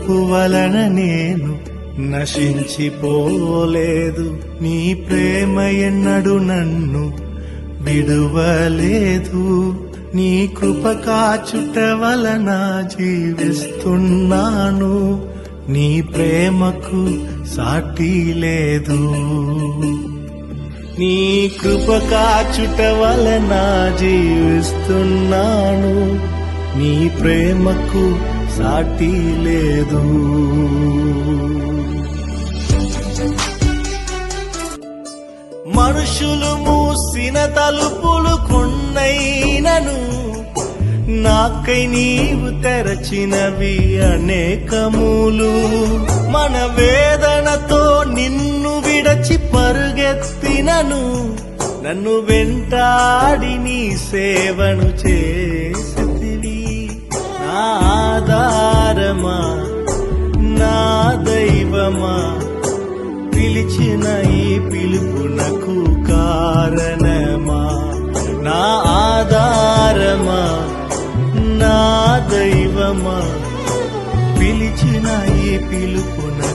పిలుపు వలన నేను నశించిపోలేదు. నీ ప్రేమ ఎన్నడు నన్ను విడువలేదు. నీ కృప కాచుట వలన జీవిస్తున్నాను. నీ ప్రేమకు సాటి లేదు. నీ కృప కాచుట వలన జీవిస్తున్నాను. నీ ప్రేమకు సాటి లేదు. మనుషులు మూసిన తలుపులు కొన్నైనను నాకై నీవు తెరచినవి అనేకములు. మన వేదనతో నిన్ను విడచి పరుగెత్తినను నన్ను వెంటాడి నీ సేవను చేసితివి. నా ఆధారమా, నా దైవమా, పిలిచిన ఈ పిలుపునకు కారణమా. నా ఆధారమా, నా దైవమా, పిలిచిన ఈ పిలుపునకు